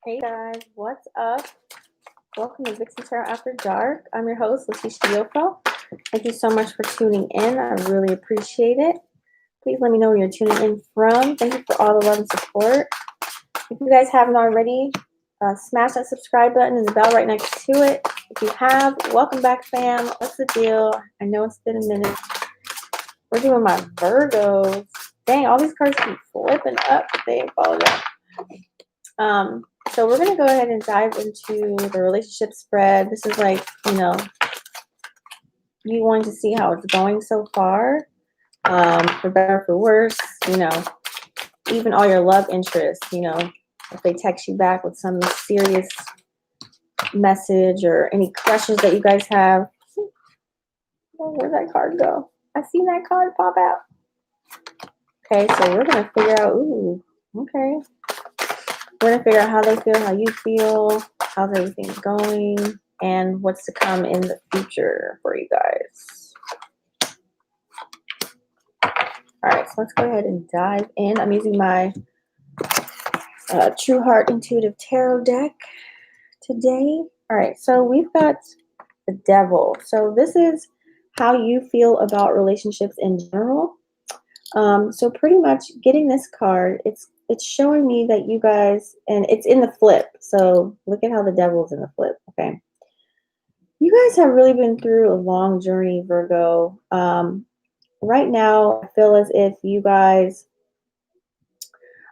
Hey guys, what's up? Welcome to Vixen Tarot After Dark. I'm your host, Leticia Diofo. Thank you so much for tuning in. I really appreciate it. Please let me know where you're tuning in from. Thank you for all the love and support. If you guys haven't already, smash that subscribe button. There's a bell right next to it. If you have, welcome back, fam. What's the deal? I know it's been a minute. We're doing my Virgos. Dang, all these cards keep flipping up. They ain't followed up. So we're going to go ahead and dive into the relationship spread. This is like, you wanting to see how it's going so far, for better or for worse, even all your love interests, if they text you back with some serious message or any crushes that you guys have. Oh, where'd that card go? I seen that card pop out. Okay, so we're going to figure out, okay. We're going to figure out how they feel, how you feel, how's everything going, and what's to come in the future for you guys. All right, so let's go ahead and dive in. I'm using my True Heart Intuitive Tarot deck today. All right, so we've got the Devil. So this is how you feel about relationships in general. So pretty much getting this card, it's showing me that you guys, and it's in the flip. So look at how the Devil's in the flip, okay? You guys have really been through a long journey, Virgo. Right now, I feel as if you guys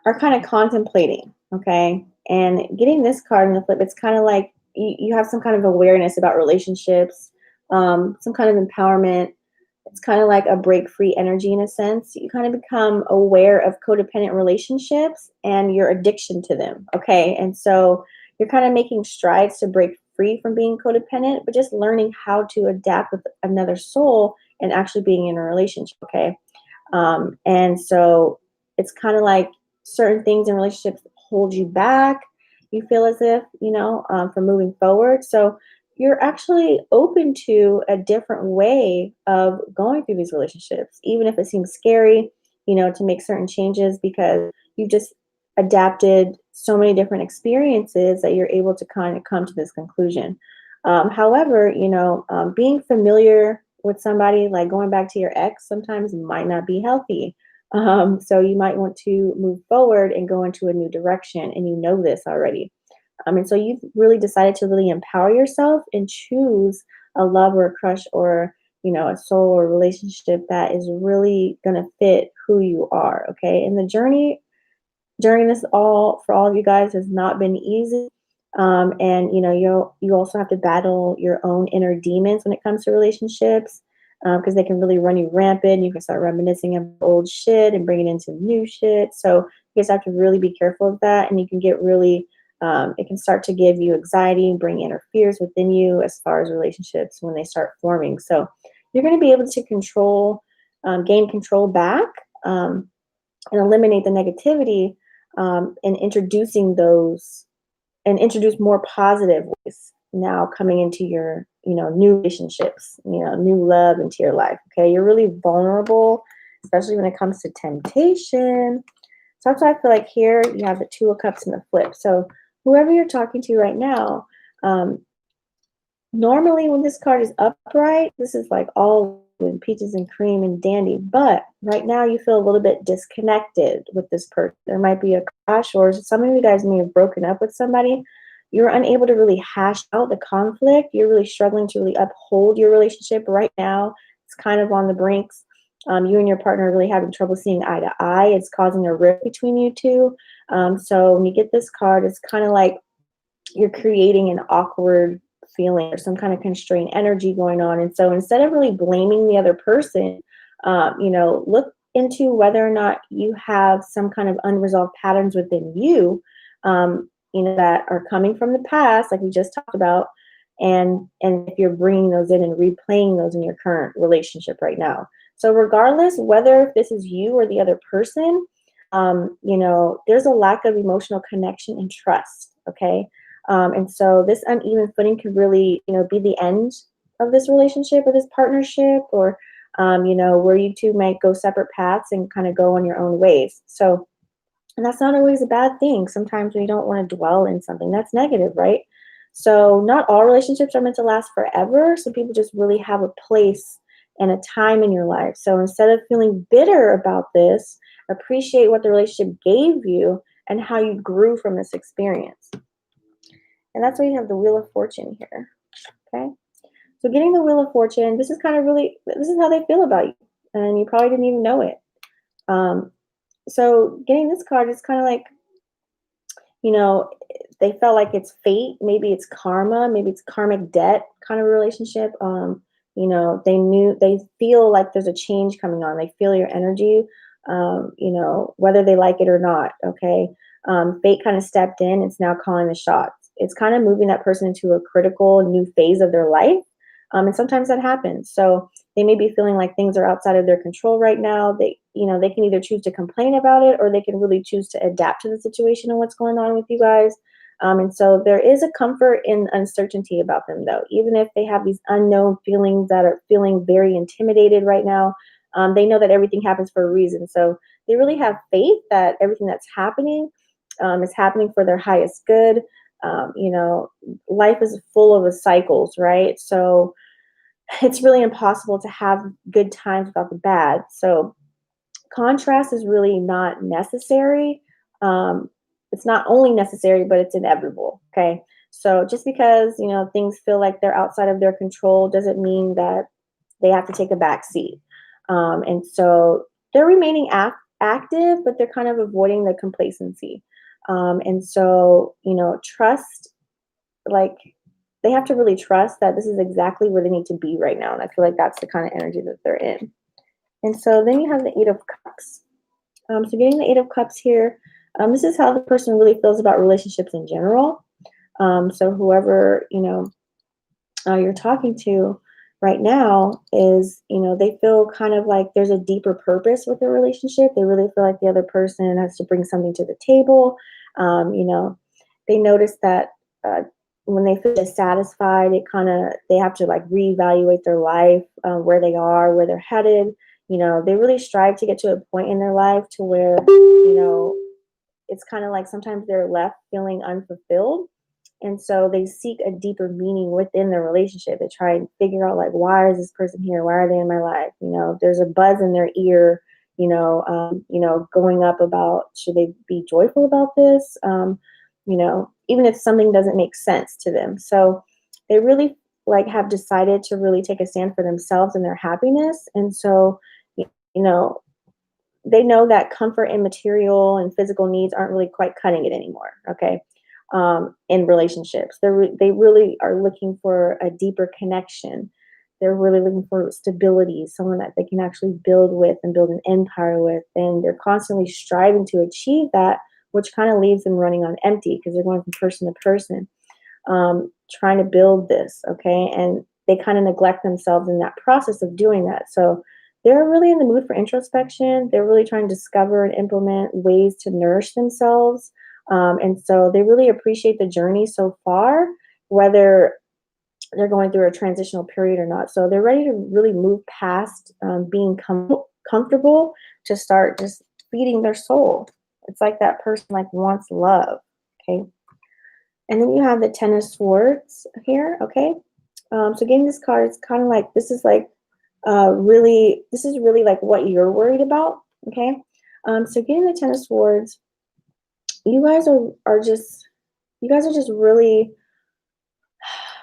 are kind of contemplating, okay? And getting this card in the flip, it's kind of like you have some kind of awareness about relationships, some kind of empowerment. It's kind of like a break-free energy in a sense. You kind of become aware of codependent relationships and your addiction to them, okay? And so you're kind of making strides to break free from being codependent, but just learning how to adapt with another soul and actually being in a relationship, okay? And so it's kind of like certain things in relationships hold you back. You feel as if, from moving forward. So you're actually open to a different way of going through these relationships, even if it seems scary, to make certain changes because you just adapted so many different experiences that you're able to kind of come to this conclusion. However, being familiar with somebody, like going back to your ex, sometimes might not be healthy. So you might want to move forward and go into a new direction, and you know this already. And so you've really decided to really empower yourself and choose a love or a crush or, a soul or relationship that is really going to fit who you are. Okay. And the journey during this for all of you guys has not been easy. And, you also have to battle your own inner demons when it comes to relationships because they can really run you rampant. You can start reminiscing of old shit and bring it into new shit. So you guys have to really be careful of that. And you can get really it can start to give you anxiety and bring inner fears within you as far as relationships when they start forming. So you're going to be able to gain control back and eliminate the negativity and introduce more positive ways now coming into your, new relationships, new love into your life. Okay. You're really vulnerable, especially when it comes to temptation. So that's why I feel like here you have the Two of Cups in the flip. So whoever you're talking to right now, normally when this card is upright, this is like all in peaches and cream and dandy. But right now you feel a little bit disconnected with this person. There might be a clash, or some of you guys may have broken up with somebody. You're unable to really hash out the conflict. You're really struggling to really uphold your relationship right now. It's kind of on the brinks. You and your partner are really having trouble seeing eye to eye. It's causing a rift between you two. So when you get this card, it's kind of like you're creating an awkward feeling or some kind of constrained energy going on. And so instead of really blaming the other person, look into whether or not you have some kind of unresolved patterns within you, that are coming from the past, like we just talked about. And if you're bringing those in and replaying those in your current relationship right now. So regardless, whether this is you or the other person, there's a lack of emotional connection and trust, okay? And so this uneven footing could really, be the end of this relationship or this partnership or, where you two might go separate paths and kind of go on your own ways. So And that's not always a bad thing. Sometimes we don't want to dwell in something that's negative, right? So, not all relationships are meant to last forever. Some people just really have a place and a time in your life. So, instead of feeling bitter about this, appreciate what the relationship gave you and how you grew from this experience. And that's why you have the Wheel of Fortune here. Okay. So, getting the Wheel of Fortune, this is kind of really, this is how they feel about you. And you probably didn't even know it. Um, so, getting this card is kind of like, you know, they felt like it's fate, maybe it's karma, maybe it's karmic debt kind of relationship. They feel like there's a change coming on. They feel your energy, whether they like it or not. Okay. Fate kind of stepped in. It's now calling the shots. It's kind of moving that person into a critical new phase of their life. And sometimes that happens. So they may be feeling like things are outside of their control right now. They can either choose to complain about it, or they can really choose to adapt to the situation and what's going on with you guys. And so there is a comfort in uncertainty about them, though. Even if they have these unknown feelings that are feeling very intimidated right now, they know that everything happens for a reason. So they really have faith that everything that's happening is happening for their highest good. Life is full of cycles, right? So it's really impossible to have good times without the bad. So contrast is really not necessary. It's not only necessary, but it's inevitable. Okay. So just because, things feel like they're outside of their control doesn't mean that they have to take a back seat. And so they're remaining active, but they're kind of avoiding the complacency. And so, trust, like, they have to really trust that this is exactly where they need to be right now. And I feel like that's the kind of energy that they're in. And so then you have the Eight of Cups. So getting the Eight of Cups here, this is how the person really feels about relationships in general. So whoever, you're talking to right now is, they feel kind of like there's a deeper purpose with the relationship. They really feel like the other person has to bring something to the table. They notice that when they feel dissatisfied, they have to like reevaluate their life, where they are, where they're headed. They really strive to get to a point in their life to where, it's kind of like sometimes they're left feeling unfulfilled. And so they seek a deeper meaning within the relationship. They try and figure out, like, why is this person here? Why are they in my life? There's a buzz in their ear, going up about, should they be joyful about this? Even if something doesn't make sense to them. So they really have decided to really take a stand for themselves and their happiness. And so, you know, they know that comfort and material and physical needs aren't really quite cutting it anymore. Okay. In relationships, they really are looking for a deeper connection. They're really looking for stability, someone that they can actually build with and build an empire with. And they're constantly striving to achieve that, which kind of leaves them running on empty because they're going from person to person, trying to build this. Okay. And they kind of neglect themselves in that process of doing that. So they're really in the mood for introspection. They're really trying to discover and implement ways to nourish themselves. And so they really appreciate the journey so far, whether they're going through a transitional period or not. So they're ready to really move past being comfortable to start just feeding their soul. It's like that person wants love. Okay. And then you have the Ten of Swords here. Okay. So getting this card, it's kind of like, this is really like what you're worried about. Okay. So getting the Ten of Swords, you guys are just really,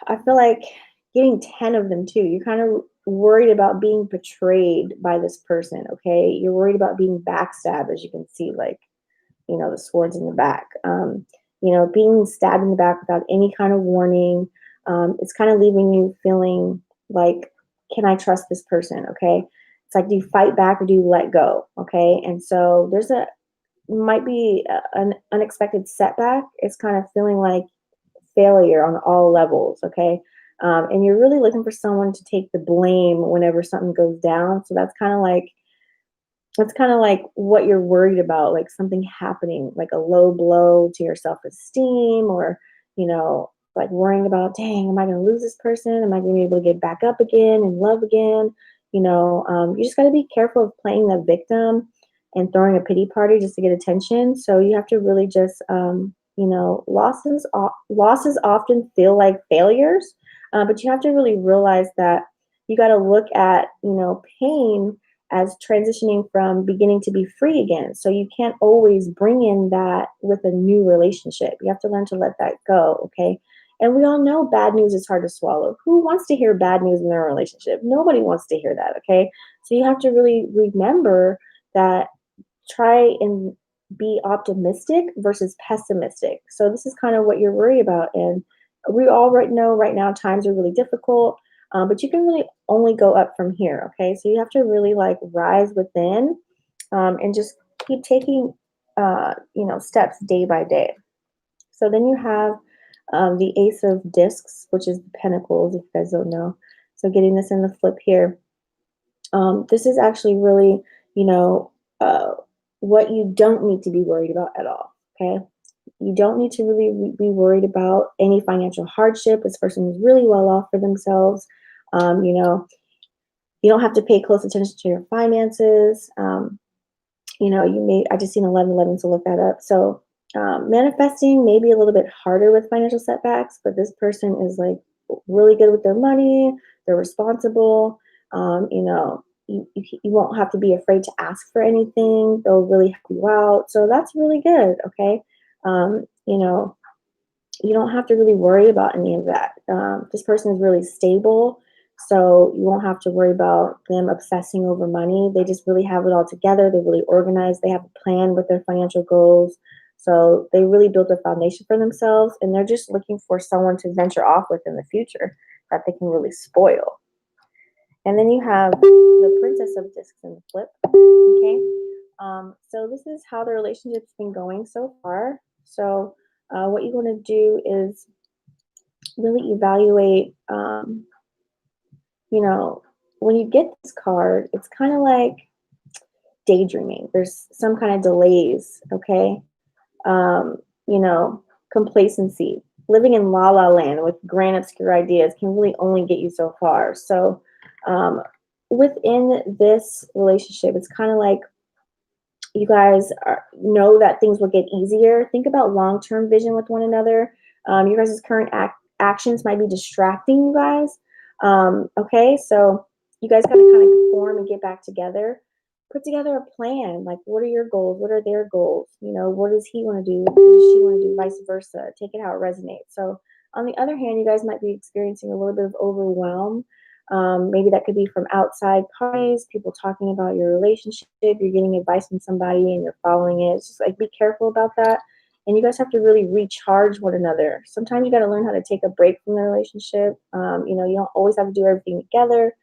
I feel like getting 10 of them too. You're kind of worried about being betrayed by this person. Okay. You're worried about being backstabbed, as you can see, the swords in the back. Being stabbed in the back without any kind of warning. It's kind of leaving you feeling like, can I trust this person? Okay. It's like, do you fight back or do you let go? Okay. And so might be an unexpected setback. It's kind of feeling like failure on all levels. Okay. And you're really looking for someone to take the blame whenever something goes down. So that's kind of like what you're worried about, like something happening, like a low blow to your self-esteem, or, like worrying about, dang, am I going to lose this person? Am I going to be able to get back up again and love again? You just got to be careful of playing the victim and throwing a pity party just to get attention. So you have to really just, losses often feel like failures, but you have to really realize that you got to look at, pain as transitioning from beginning to be free again. So you can't always bring in that with a new relationship. You have to learn to let that go, okay? And we all know bad news is hard to swallow. Who wants to hear bad news in their relationship? Nobody wants to hear that, okay? So you have to really remember that, try and be optimistic versus pessimistic. So this is kind of what you're worried about. And we all know right now times are really difficult, but you can really only go up from here, okay? So you have to really like rise within, and just keep taking, steps day by day. So then you have, the Ace of Discs, which is the Pentacles, if you guys don't know. So getting this in the flip here. This is actually really, you know, uh, what you don't need to be worried about at all. Okay. You don't need to really be worried about any financial hardship. This person is really well off for themselves. Um, you know, you don't have to pay close attention to your finances. I just seen 1111, so look that up. So manifesting may be a little bit harder with financial setbacks, but this person is like really good with their money. They're responsible. You won't have to be afraid to ask for anything. They'll really help you out. So that's really good. Okay. Um, you know, you don't have to really worry about any of that. This person is really stable, so you won't have to worry about them obsessing over money. They just really have it all together. They're really organized. They have a plan with their financial goals. So they really built a foundation for themselves, and they're just looking for someone to venture off with in the future that they can really spoil. And then you have the Princess of Discs in the flip. Okay. So this is how the relationship's been going so far. So what you want to do is really evaluate, when you get this card, it's kind of like daydreaming. There's some kind of delays, okay? Um, you know, Complacency. Living in la la land with grand obscure ideas can really only get you so far. So within this relationship, it's kind of like you guys know that things will get easier. Think about long-term vision with one another. You guys' current actions might be distracting you guys. Okay, so you guys got to kind of form and get back together. Put together a plan. Like, what are your goals? What are their goals? What does he want to do? What does she want to do? Vice versa. Take it how it resonates. So, on the other hand, you guys might be experiencing a little bit of overwhelm. Maybe that could be from outside parties, people talking about your relationship. You're getting advice from somebody and you're following it. It's just like, be careful about that. And you guys have to really recharge one another. Sometimes you got to learn how to take a break from the relationship. You don't always have to do everything together.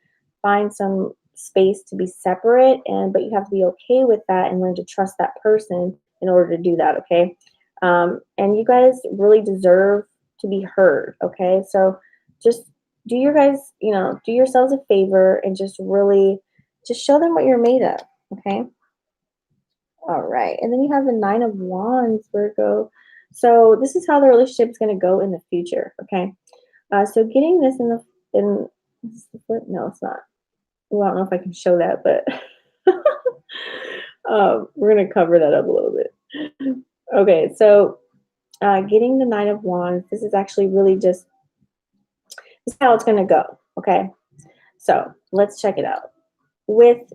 Find some space to be separate, but you have to be okay with that and learn to trust that person in order to do that. Okay. And you guys really deserve to be heard. Okay. So just do yourselves a favor and just really just show them what you're made of. Okay. All right. And then you have the Nine of Wands, Virgo. So this is how the relationship is going to go in the future. Okay. So getting this in is the flip? No, it's not. Well, I don't know if I can show that, but we're going to cover that up a little bit. Okay. So getting the Nine of Wands, this is actually really just, this is how it's going to go. Okay. So let's check it out. With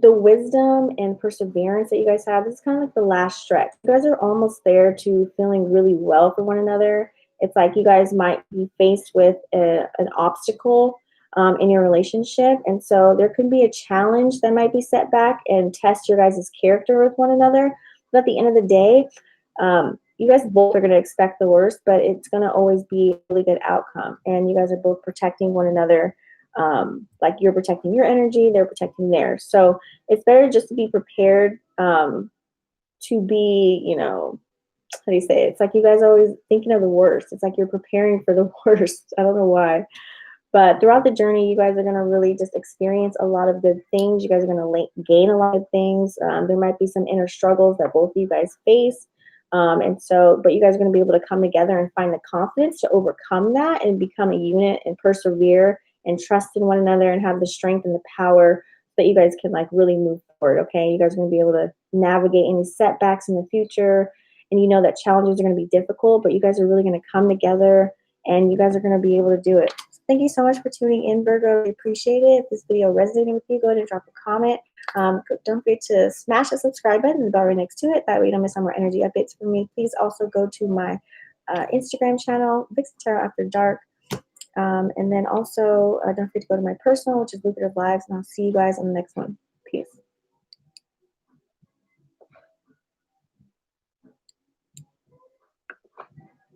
the wisdom and perseverance that you guys have, this is kind of like the last stretch. You guys are almost there to feeling really well for one another. It's like you guys might be faced with an obstacle in your relationship. And so there could be a challenge that might be set back and test your guys' character with one another. But at the end of the day, you guys both are going to expect the worst, but it's going to always be a really good outcome. And you guys are both protecting one another. Like you're protecting your energy, they're protecting theirs. So it's better just to be prepared to be, how do you say it? It's like you guys are always thinking of the worst. It's like you're preparing for the worst. I don't know why. But throughout the journey, you guys are going to really just experience a lot of good things. You guys are going to gain a lot of things. There might be some inner struggles that both of you guys face. But you guys are going to be able to come together and find the confidence to overcome that and become a unit and persevere and trust in one another and have the strength and the power so that you guys can really move forward, okay? You guys are going to be able to navigate any setbacks in the future. And you know that challenges are going to be difficult, but you guys are really going to come together and you guys are going to be able to do it. So thank you so much for tuning in, Virgo. I appreciate it. If this video resonated with you, go ahead and drop a comment. Don't forget to smash the subscribe button and the bell right next to it. That way you don't miss on more energy updates from me. Please also go to my Instagram channel, Vixen Tarot After Dark. And then also don't forget to go to my personal, which is Lucrative Lives, and I'll see you guys on the next one.